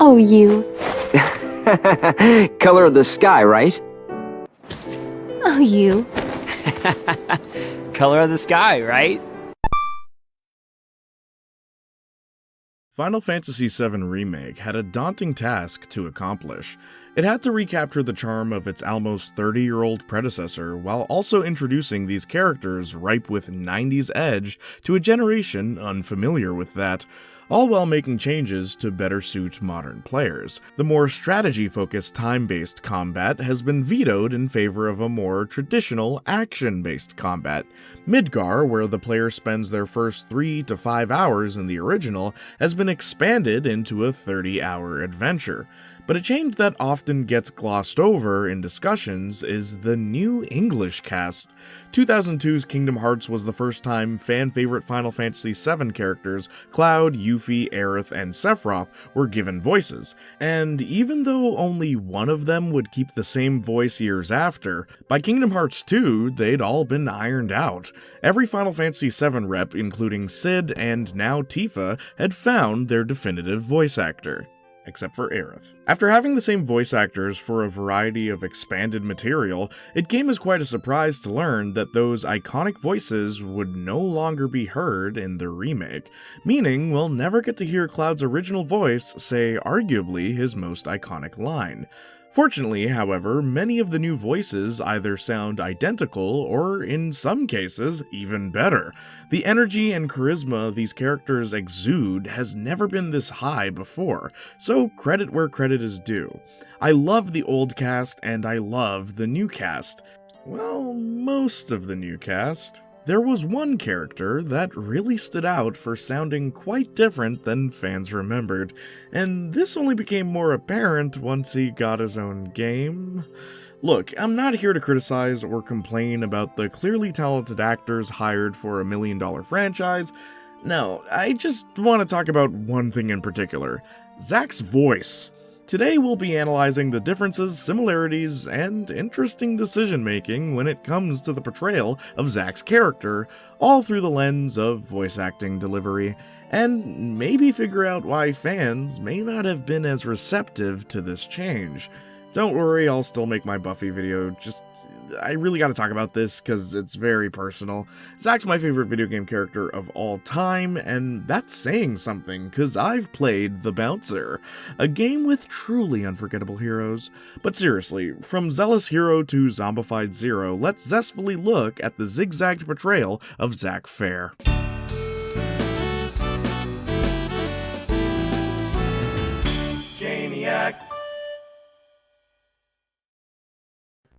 Oh, you. Color of the sky, right? Oh, you. Color of the sky, right? Final Fantasy VII Remake had a daunting task to accomplish. It had to recapture the charm of its almost 30-year-old predecessor while also introducing these characters ripe with 90s edge to a generation unfamiliar with that, all while making changes to better suit modern players. The more strategy-focused time-based combat has been vetoed in favor of a more traditional action-based combat. Midgar, where the player spends their first 3 to 5 hours in the original, has been expanded into a 30-hour adventure. But a change that often gets glossed over in discussions is the new English cast. 2002's Kingdom Hearts was the first time fan-favorite Final Fantasy VII characters Cloud, Yuffie, Aerith, and Sephiroth were given voices, and even though only one of them would keep the same voice years after, by Kingdom Hearts 2, they'd all been ironed out. Every Final Fantasy VII rep, including Sid and now Tifa, had found their definitive voice actor. Except for Aerith. After having the same voice actors for a variety of expanded material, it came as quite a surprise to learn that those iconic voices would no longer be heard in the remake, meaning we'll never get to hear Cloud's original voice say arguably his most iconic line. Fortunately, however, many of the new voices either sound identical or, in some cases, even better. The energy and charisma these characters exude has never been this high before, so credit where credit is due. I love the old cast and I love the new cast. Well, most of the new cast. There was one character that really stood out for sounding quite different than fans remembered, and this only became more apparent once he got his own game. Look, I'm not here to criticize or complain about the clearly talented actors hired for a $1 million franchise. No, I just want to talk about one thing in particular: Zack's voice. Today we'll be analyzing the differences, similarities, and interesting decision-making when it comes to the portrayal of Zack's character, all through the lens of voice acting delivery, and maybe figure out why fans may not have been as receptive to this change. Don't worry, I'll still make my Buffy video, I really gotta talk about this because it's very personal. Zack's my favorite video game character of all time, and that's saying something, because I've played The Bouncer, a game with truly unforgettable heroes. But seriously, from Zealous Hero to Zombified Zero, let's zestfully look at the zigzagged portrayal of Zack Fair. Jayniac.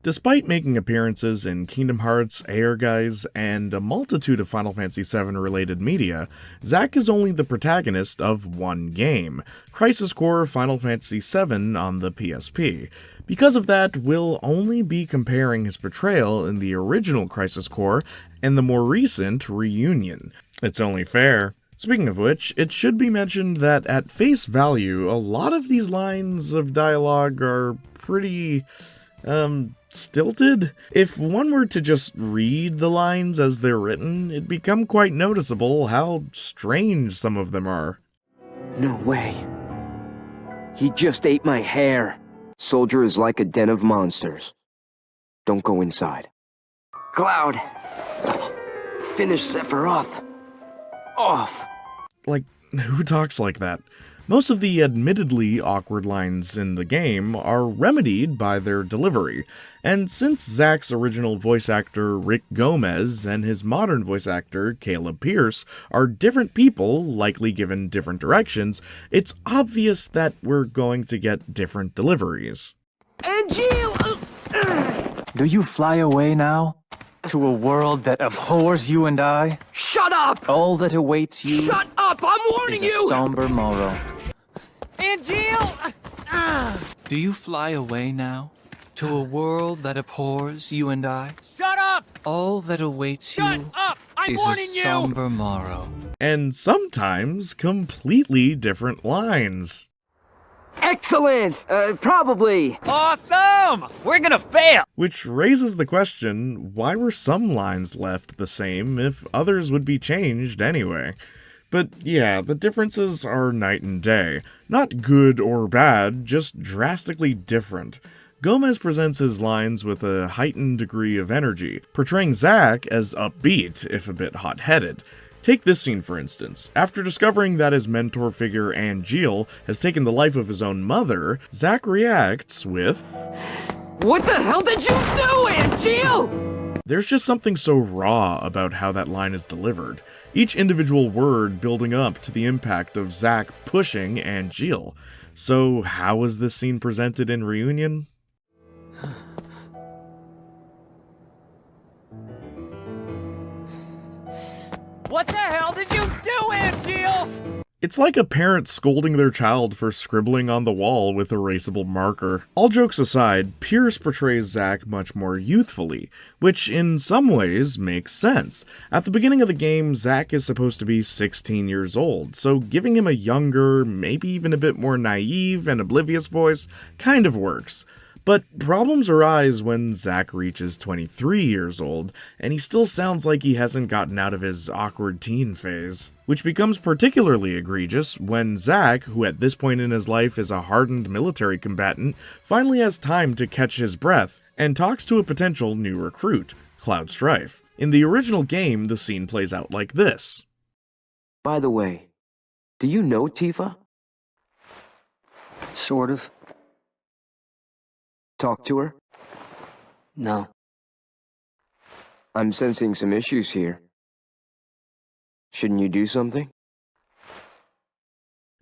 Despite making appearances in Kingdom Hearts, Ehrgeiz, and a multitude of Final Fantasy VII related media, Zack is only the protagonist of one game, Crisis Core Final Fantasy VII on the PSP. Because of that, we'll only be comparing his portrayal in the original Crisis Core and the more recent Reunion. It's only fair. Speaking of which, it should be mentioned that at face value, a lot of these lines of dialogue are pretty, stilted. If one were to just read the lines as they're written, it'd become quite noticeable how strange some of them are. No way. He just ate my hair. Soldier is like a den of monsters. Don't go inside. Cloud! Finish Sephiroth! Off! Like, who talks like that? Most of the admittedly awkward lines in the game are remedied by their delivery, and since Zack's original voice actor Rick Gomez and his modern voice actor Caleb Pierce are different people, likely given different directions, it's obvious that we're going to get different deliveries. Angeal! Do you fly away now? To a world that abhors you and I? Shut up! All that awaits you Shut up! I'm warning is a you! somber morrow. Angeal! Do you fly away now? To a world that abhors you and I? Shut up! All that awaits Shut you up! I'm is a warning you! somber morrow. And sometimes completely different lines. Excellent! Probably! Awesome! We're gonna fail! Which raises the question, why were some lines left the same if others would be changed anyway? But yeah, the differences are night and day. Not good or bad, just drastically different. Gomez presents his lines with a heightened degree of energy, portraying Zack as upbeat, if a bit hot-headed. Take this scene for instance. After discovering that his mentor figure Angeal has taken the life of his own mother, Zack reacts with, What the hell did you do, Angeal? There's just something so raw about how that line is delivered, each individual word building up to the impact of Zack pushing Angeal. So how was this scene presented in Reunion? What the hell did you do, Angeal? It's like a parent scolding their child for scribbling on the wall with erasable marker. All jokes aside, Pierce portrays Zack much more youthfully, which in some ways makes sense. At the beginning of the game, Zack is supposed to be 16 years old, so giving him a younger, maybe even a bit more naive and oblivious voice kind of works. But problems arise when Zack reaches 23 years old, and he still sounds like he hasn't gotten out of his awkward teen phase. Which becomes particularly egregious when Zack, who at this point in his life is a hardened military combatant, finally has time to catch his breath and talks to a potential new recruit, Cloud Strife. In the original game, the scene plays out like this. By the way, do you know Tifa? Sort of. Talk to her? No. I'm sensing some issues here. Shouldn't you do something?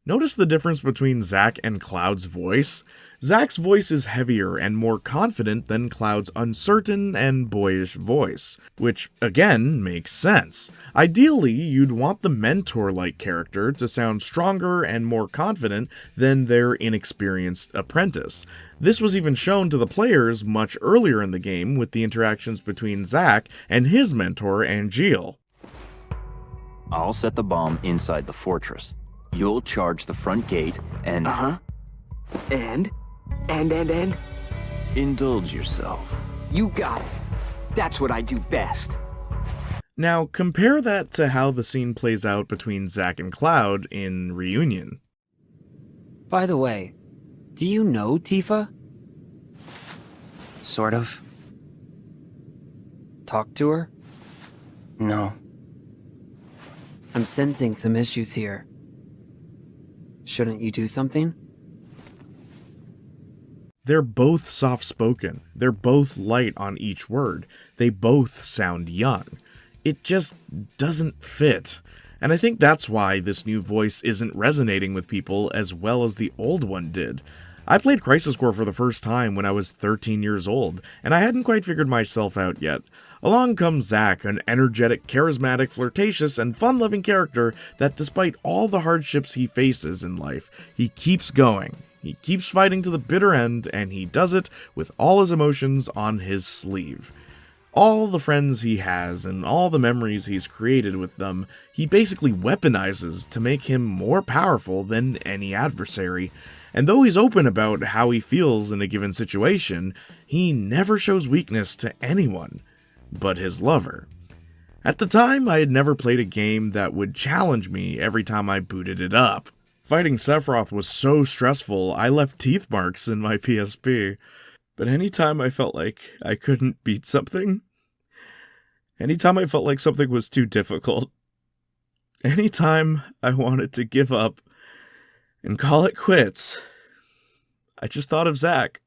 Notice the difference between Zack and Cloud's voice? Zack's voice is heavier and more confident than Cloud's uncertain and boyish voice, which, again, makes sense. Ideally, you'd want the mentor-like character to sound stronger and more confident than their inexperienced apprentice. This was even shown to the players much earlier in the game with the interactions between Zack and his mentor, Angeal. I'll set the bomb inside the fortress. You'll charge the front gate and... And? Indulge yourself. You got it. That's what I do best. Now, compare that to how the scene plays out between Zack and Cloud in Reunion. By the way, do you know Tifa? Sort of. Talk to her? No. I'm sensing some issues here. Shouldn't you do something? They're both soft-spoken. They're both light on each word. They both sound young. It just doesn't fit. And I think that's why this new voice isn't resonating with people as well as the old one did. I played Crisis Core for the first time when I was 13 years old, and I hadn't quite figured myself out yet. Along comes Zack, an energetic, charismatic, flirtatious, and fun-loving character that despite all the hardships he faces in life, he keeps going. He keeps fighting to the bitter end, and he does it with all his emotions on his sleeve. All the friends he has and all the memories he's created with them, he basically weaponizes to make him more powerful than any adversary. And though he's open about how he feels in a given situation, he never shows weakness to anyone but his lover. At the time, I had never played a game that would challenge me every time I booted it up. Fighting Sephiroth was so stressful, I left teeth marks in my PSP. But anytime I felt like I couldn't beat something, anytime I felt like something was too difficult, anytime I wanted to give up and call it quits, I just thought of Zack.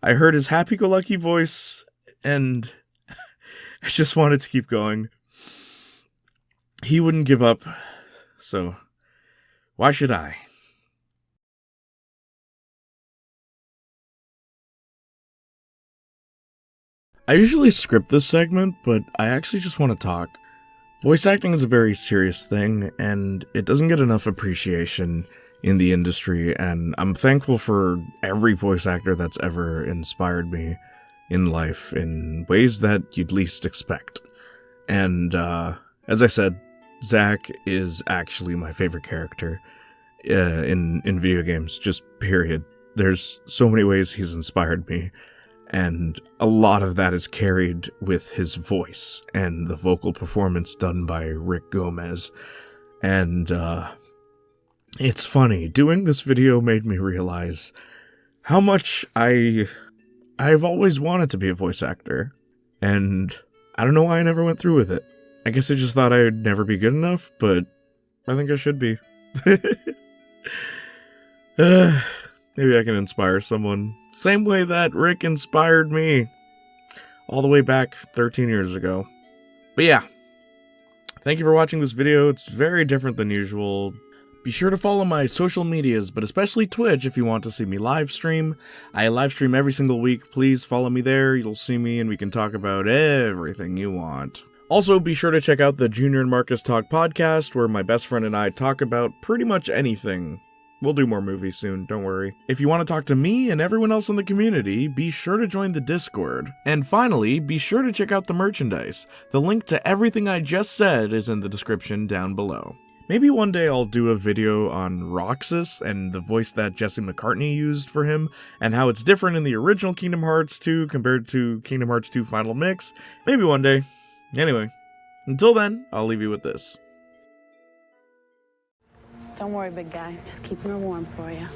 I heard his happy-go-lucky voice, and I just wanted to keep going. He wouldn't give up, so why should I? I usually script this segment, but I actually just want to talk. Voice acting is a very serious thing, and it doesn't get enough appreciation in the industry, and I'm thankful for every voice actor that's ever inspired me in life in ways that you'd least expect. And as I said, Zack is actually my favorite character in video games, just period. There's so many ways he's inspired me, and a lot of that is carried with his voice and the vocal performance done by Rick Gomez. And, it's funny, doing this video made me realize how much I've always wanted to be a voice actor, and I don't know why I never went through with it. I guess I just thought I'd never be good enough, but I think I should be. Maybe I can inspire someone. Same way that Rick inspired me. All the way back 13 years ago. But yeah. Thank you for watching this video. It's very different than usual. Be sure to follow my social medias, but especially Twitch if you want to see me live stream. I live stream every single week. Please follow me there. You'll see me and we can talk about everything you want. Also, be sure to check out the Junior and Marcus Talk podcast, where my best friend and I talk about pretty much anything. We'll do more movies soon, don't worry. If you want to talk to me and everyone else in the community, be sure to join the Discord. And finally, be sure to check out the merchandise. The link to everything I just said is in the description down below. Maybe one day I'll do a video on Roxas and the voice that Jesse McCartney used for him, and how it's different in the original Kingdom Hearts 2 compared to Kingdom Hearts 2 Final Mix. Maybe one day. Anyway, until then, I'll leave you with this. Don't worry, big guy. Just keeping her warm for you.